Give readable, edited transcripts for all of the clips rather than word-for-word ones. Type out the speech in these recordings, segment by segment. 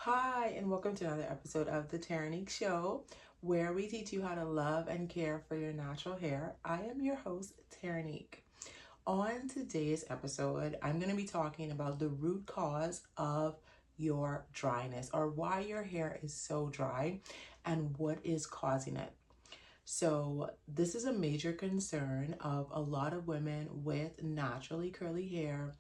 Hi, and welcome to another episode of The Taranique Show, where we teach you how to love and care for your natural hair. I am your host, Taranique. On today's episode, I'm going to be talking about the root cause of your dryness, or why your hair is so dry and what is causing it. So, this is a major concern of a lot of women with naturally curly hair,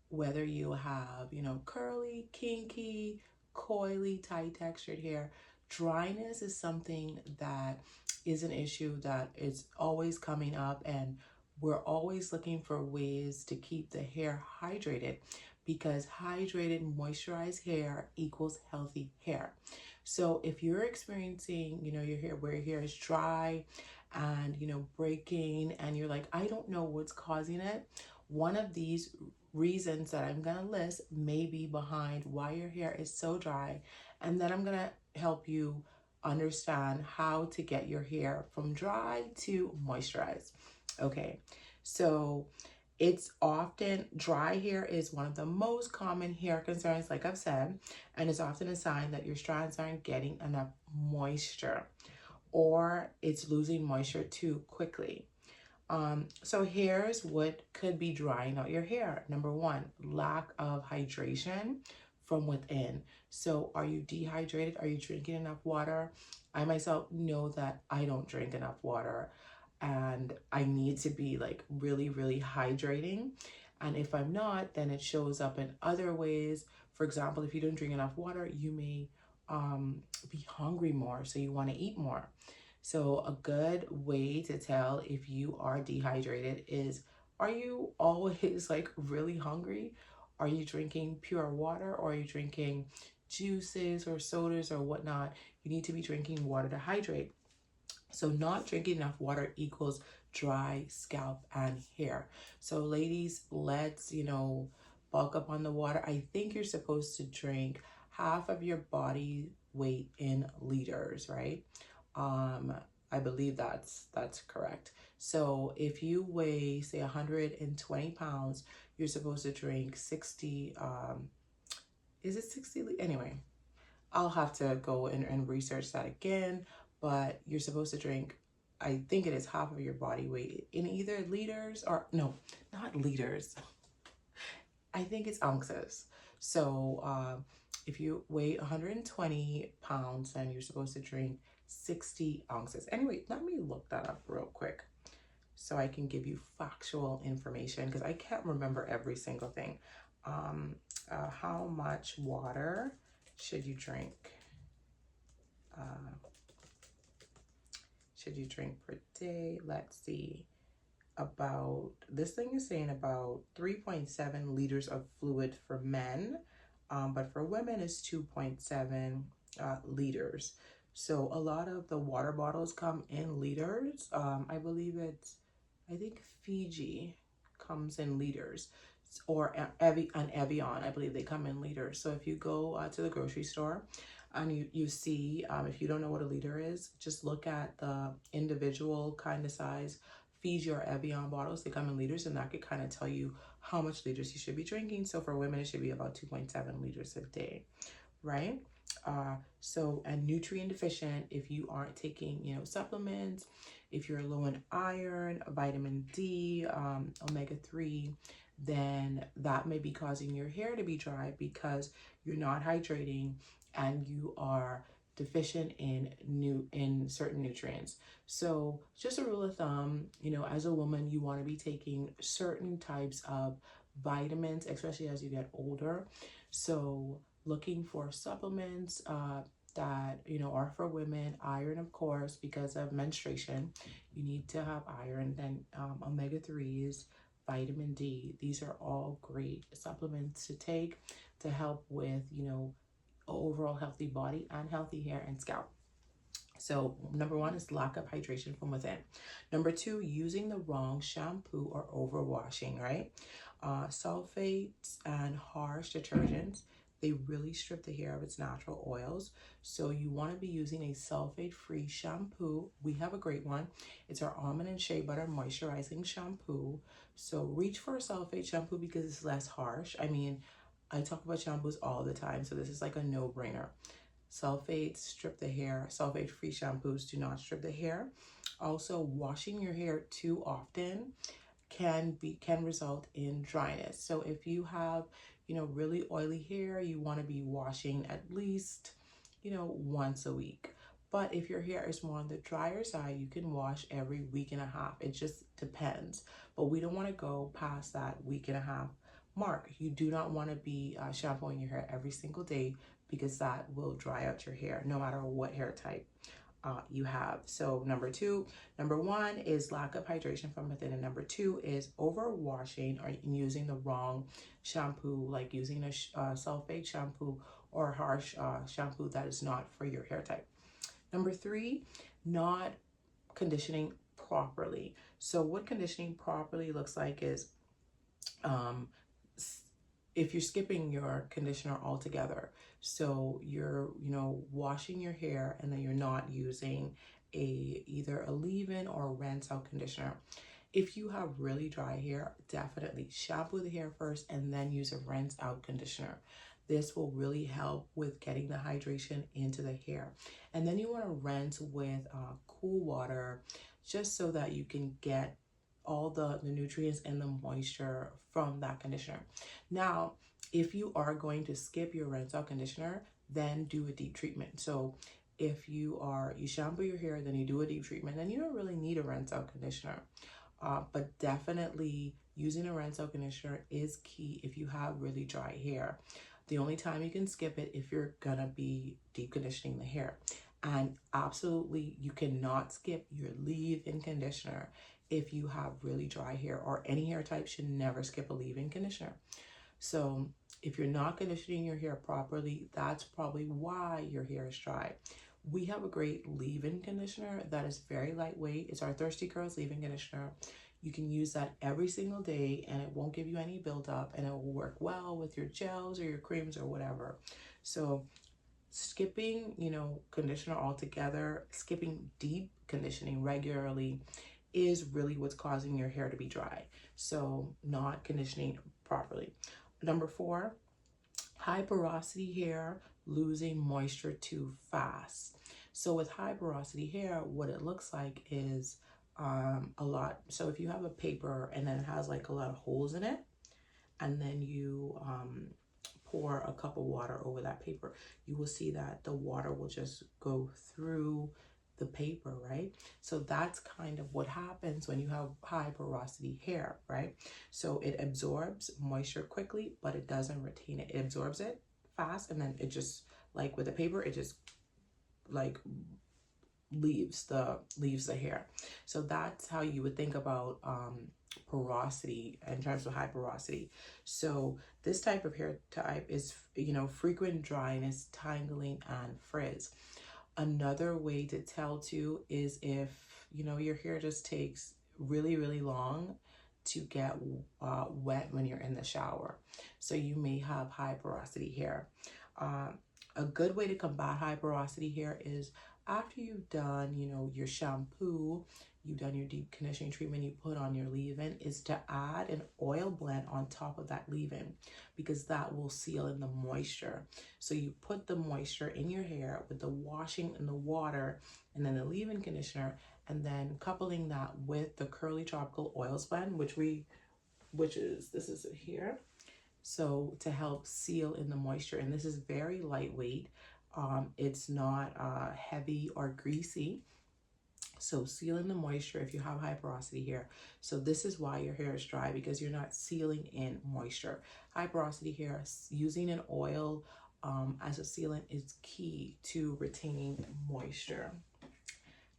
whether you have, curly, kinky, coily, tight textured hair. Dryness is something that is an issue that is always coming up, and we're always looking for ways to keep the hair hydrated because hydrated, moisturized hair equals healthy hair. So if you're experiencing, your hair where your hair is dry and, breaking, and you're like, I don't know what's causing it, one of these reasons that I'm going to list may be behind why your hair is so dry, and then I'm going to help you understand how to get your hair from dry to moisturized. Okay, so it's often dry hair is one of the most common hair concerns, like I've said, and it's often a sign that your strands aren't getting enough moisture or it's losing moisture too quickly. So here's what could be drying out your hair. Number one, lack of hydration from within. So are you dehydrated? Are you drinking enough water? I myself know that I don't drink enough water and I need to be like really, really hydrating. And if I'm not, then it shows up in other ways. For example, if you don't drink enough water, you may be hungry more, so you want to eat more. So a good way to tell if you are dehydrated is, are you always like really hungry? Are you drinking pure water, or are you drinking juices or sodas or whatnot? You need to be drinking water to hydrate. So not drinking enough water equals dry scalp and hair. So ladies, let's, bulk up on the water. I think you're supposed to drink half of your body weight in liters, right? Um, I believe that's correct. So if you weigh, say, 120 pounds, you're supposed to drink 60, is it 60? Anyway, I'll have to go and research that again, but you're supposed to drink, I think it is half of your body weight in either liters or, no, not liters. I think it's ounces. So if you weigh 120 pounds, then you're supposed to drink 60 ounces. Anyway, let me look that up real quick so I can give you factual information because I can't remember every single thing. How much water should you drink? Should you drink per day? Let's see. This thing is saying about 3.7 liters of fluid for men, but for women it's 2.7 liters. So a lot of the water bottles come in liters. I think Fiji comes in liters, or Evian, I believe they come in liters. So if you go to the grocery store and you see, if you don't know what a liter is, just look at the individual kind of size Fiji or Evian bottles. They come in liters, and that could kind of tell you how much liters you should be drinking. So for women, it should be about 2.7 liters a day, right? And nutrient deficient, if you aren't taking, supplements, if you're low in iron, vitamin D, omega-3, then that may be causing your hair to be dry because you're not hydrating and you are deficient in certain nutrients. So just a rule of thumb, as a woman, you want to be taking certain types of vitamins, especially as you get older. So looking for supplements that are for women. Iron, of course, because of menstruation, you need to have iron. Then omega-3s, vitamin D. These are all great supplements to take to help with overall healthy body and healthy hair and scalp. So number one is lack of hydration from within. Number two, using the wrong shampoo or overwashing, right? Sulfates and harsh detergents, they really strip the hair of its natural oils. So you want to be using a sulfate-free shampoo. We have a great one. It's our almond and shea butter moisturizing shampoo. So reach for a sulfate shampoo because it's less harsh. I mean, I talk about shampoos all the time, so this is like a no-brainer. Sulfates strip the hair. Sulfate-free shampoos do not strip the hair. Also, washing your hair too often can result in dryness. So if you have, really oily hair, you want to be washing at least, once a week. But if your hair is more on the drier side, you can wash every week and a half. It just depends. But we don't want to go past that week and a half mark. You do not want to be shampooing your hair every single day, because that will dry out your hair no matter what hair type you have. So number one is lack of hydration from within, and number two is overwashing or using the wrong shampoo, like using a sulfate shampoo or harsh shampoo that is not for your hair type. Number three, not conditioning properly. So what conditioning properly looks like is if you're skipping your conditioner altogether. So you're, washing your hair and then you're not using either a leave-in or rinse out conditioner. If you have really dry hair, definitely shampoo the hair first and then use a rinse out conditioner. This will really help with getting the hydration into the hair. And then you want to rinse with cool water, just so that you can get all the nutrients and the moisture from that conditioner. Now, if you are going to skip your rinse out conditioner, then do a deep treatment. So if you shampoo your hair, then you do a deep treatment, then you don't really need a rinse out conditioner. But definitely using a rinse out conditioner is key if you have really dry hair. The only time you can skip it if you're gonna be deep conditioning the hair. And absolutely, you cannot skip your leave-in conditioner if you have really dry hair, or any hair type should never skip a leave-in conditioner. So if you're not conditioning your hair properly, that's probably why your hair is dry. We have a great leave-in conditioner that is very lightweight. It's our Thirsty Curls leave-in conditioner. You can use that every single day and it won't give you any buildup, and it will work well with your gels or your creams or whatever. So skipping, conditioner altogether, skipping deep conditioning regularly is really what's causing your hair to be dry. So not conditioning properly. Number four, high porosity hair losing moisture too fast. So with high porosity hair, what it looks like is a lot. So if you have a paper and then it has like a lot of holes in it, and then you pour a cup of water over that paper, you will see that the water will just go through the paper, right? So that's kind of what happens when you have high porosity hair, right? So it absorbs moisture quickly, but it doesn't retain it. It absorbs it fast, and then it just, like with the paper, it just like leaves the hair. So that's how you would think about porosity in terms of high porosity. So this type of hair type is, frequent dryness, tangling, and frizz. Another way to tell too is if, your hair just takes really, really long to get wet when you're in the shower. So you may have high porosity hair. A good way to combat high porosity hair is after you've done, your shampoo, you've done your deep conditioning treatment, you put on your leave-in, is to add an oil blend on top of that leave-in, because that will seal in the moisture. So you put the moisture in your hair with the washing and the water and then the leave-in conditioner, and then coupling that with the Curly Tropical Oils blend, this is it here. So to help seal in the moisture, and this is very lightweight. It's not heavy or greasy. So sealing the moisture if you have high porosity hair. So this is why your hair is dry, because you're not sealing in moisture. High porosity hair, using an oil as a sealant is key to retaining moisture.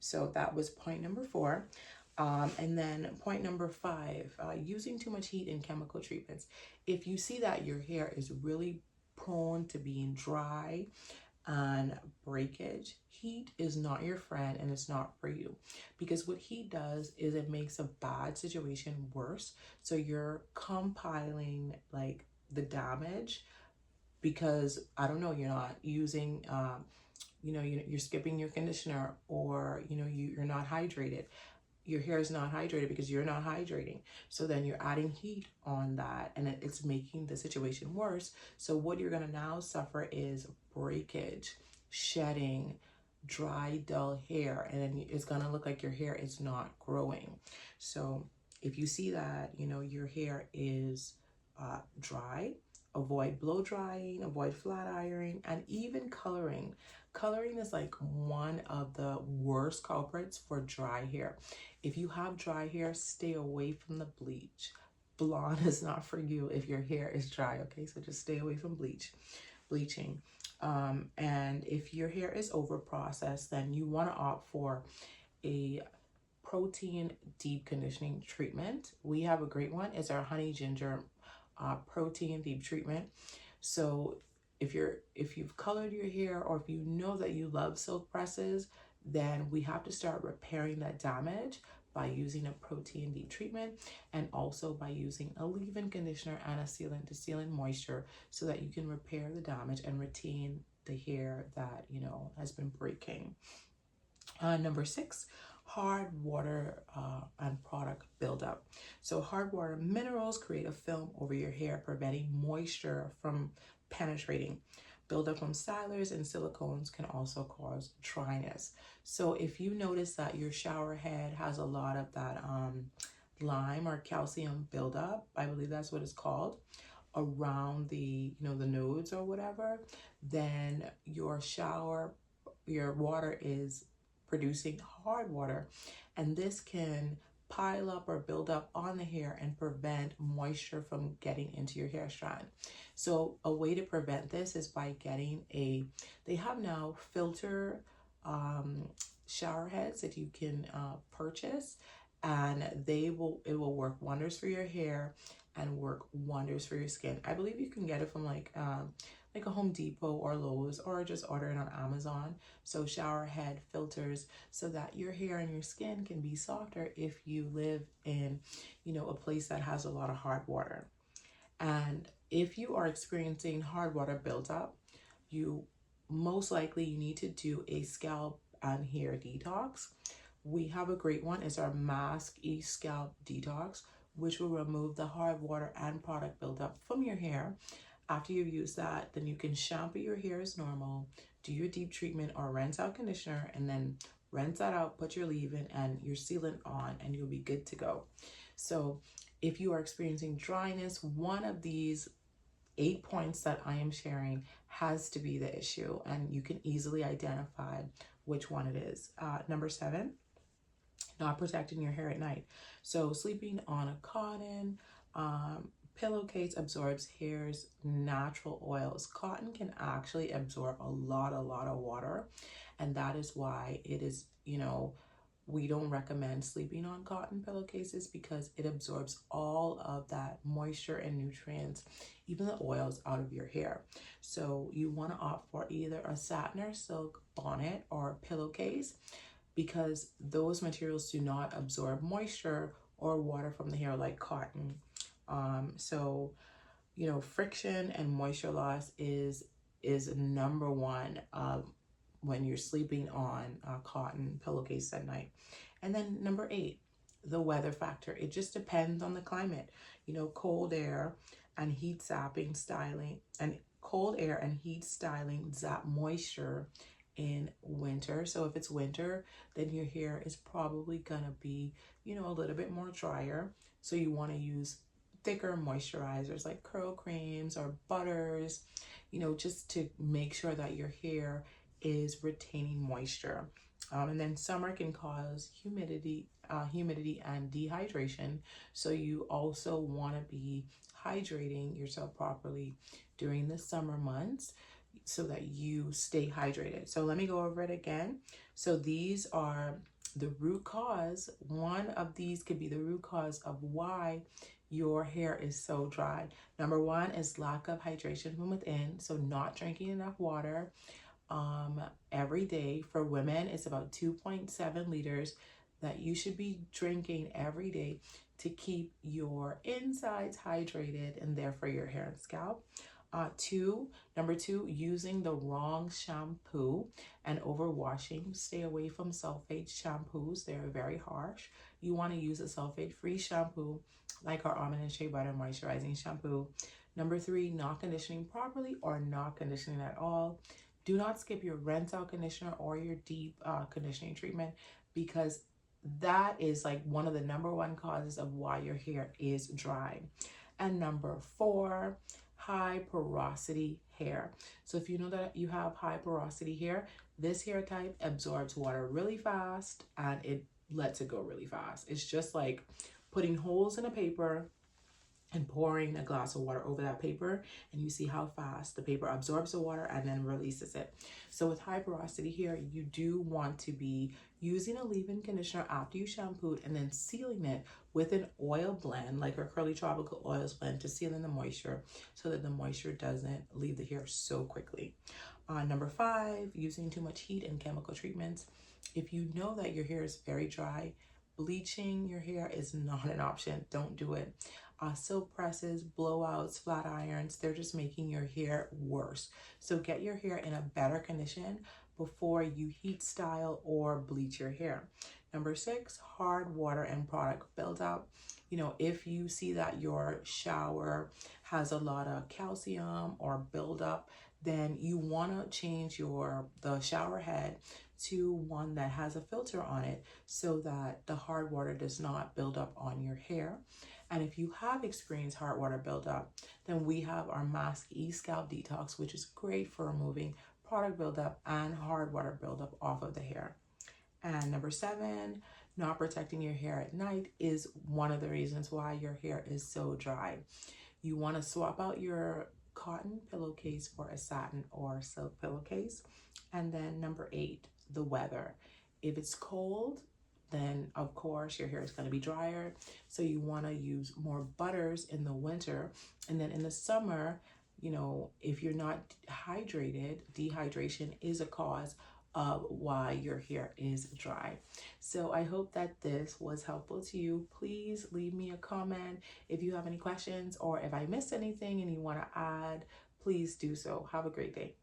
So that was point number four. And then point number five, using too much heat in chemical treatments. If you see that your hair is really prone to being dry and breakage, heat is not your friend and it's not for you, because what heat does is it makes a bad situation worse. So you're compiling like the damage, because you're not using you're skipping your conditioner, or you're not hydrated. your hair is not hydrated because you're not hydrating. So then you're adding heat on that, and it's making the situation worse. So what you're going to now suffer is breakage, shedding, dry, dull hair, and then it's going to look like your hair is not growing. So if you see that, your hair is dry, avoid blow drying, avoid flat ironing, and even coloring. Coloring is like one of the worst culprits for dry hair. If you have dry hair, stay away from the bleach. Blonde is not for you if your hair is dry, okay? So just stay away from bleaching. And if your hair is over processed, then you want to opt for a protein deep conditioning treatment. We have a great one. It's our honey ginger protein deep treatment. So if you've colored your hair, or if you know that you love silk presses, then we have to start repairing that damage by using a protein deep treatment, and also by using a leave-in conditioner and a sealant to seal in moisture so that you can repair the damage and retain the hair that has been breaking. Number 6, hard water and product buildup. So hard water minerals create a film over your hair, preventing moisture from penetrating. Buildup from stylers and silicones can also cause dryness. So if you notice that your shower head has a lot of that lime or calcium buildup, I believe that's what it's called, around the the nodes or whatever, then your water is producing hard water, and this can pile up or build up on the hair and prevent moisture from getting into your hair strand. So a way to prevent this is by getting they have now filter shower heads that you can purchase, and it will work wonders for your hair and work wonders for your skin. I believe you can get it from like a Home Depot or Lowe's, or just order it on Amazon. So shower head filters, so that your hair and your skin can be softer if you live in a place that has a lot of hard water. And if you are experiencing hard water buildup, you need to do a scalp and hair detox. We have a great one. It's our Mask Scalp Detox, which will remove the hard water and product buildup from your hair. After you've used that, then you can shampoo your hair as normal, do your deep treatment or rinse out conditioner, and then rinse that out, put your leave-in and your sealant on, and you'll be good to go. So if you are experiencing dryness, one of these 8 points that I am sharing has to be the issue, and you can easily identify which one it is. Number 7, not protecting your hair at night. So sleeping on a cotton pillowcase absorbs hair's natural oils. Cotton can actually absorb a lot of water, and that is why it is, we don't recommend sleeping on cotton pillowcases, because it absorbs all of that moisture and nutrients, even the oils, out of your hair. So you want to opt for either a satin or silk bonnet or pillowcase, because those materials do not absorb moisture or water from the hair like cotton. So friction and moisture loss is number one when you're sleeping on a cotton pillowcase at night. And then number 8, the weather factor. It just depends on the climate. Cold air and heat styling zap moisture in winter. So if it's winter, then your hair is probably gonna be a little bit more drier. So you want to use thicker moisturizers like curl creams or butters, just to make sure that your hair is retaining moisture. And then summer can cause humidity and dehydration. So you also want to be hydrating yourself properly during the summer months so that you stay hydrated. So let me go over it again. So these are the root cause. One of these could be the root cause of why your hair is so dry. Number 1 is lack of hydration from within, so not drinking enough water every day. For women, it's about 2.7 liters that you should be drinking every day to keep your insides hydrated and therefore your hair and scalp. Number two, using the wrong shampoo and overwashing. Stay away from sulfate shampoos. They're very harsh. You want to use a sulfate-free shampoo like our Almond and Shea Butter Moisturizing Shampoo. Number three, not conditioning properly or not conditioning at all. Do not skip your rinse out conditioner or your deep conditioning treatment, because that is like one of the number one causes of why your hair is dry. And number four, high porosity hair. So if you know that you have high porosity hair, this hair type absorbs water really fast and it lets it go really fast. It's just like putting holes in a paper and pouring a glass of water over that paper, and you see how fast the paper absorbs the water and then releases it. So with high porosity hair, you do want to be using a leave-in conditioner after you shampooed and then sealing it with an oil blend, like our Curly Tropical Oils blend, to seal in the moisture so that the moisture doesn't leave the hair so quickly. Number five, using too much heat and chemical treatments. If you know that your hair is very dry, bleaching your hair is not an option. Don't do it. Silk presses, blowouts, flat irons, they're just making your hair worse. So get your hair in a better condition before you heat style or bleach your hair. Number six, hard water and product buildup. You know, if you see that your shower has a lot of calcium or buildup, then you want to change the shower head to one that has a filter on it so that the hard water does not build up on your hair. And if you have experienced hard water buildup, then we have our Mask E Scalp Detox, which is great for removing product buildup and hard water buildup off of the hair. And number seven, not protecting your hair at night is one of the reasons why your hair is so dry. You want to swap out your cotton pillowcase for a satin or silk pillowcase. And then number eight, the weather. If it's cold, then of course your hair is going to be drier. So you want to use more butters in the winter. And then in the summer, you know, if you're not hydrated, dehydration is a cause of why your hair is dry. So I hope that this was helpful to you. Please leave me a comment if you have any questions, or if I missed anything and you want to add, please do so. Have a great day.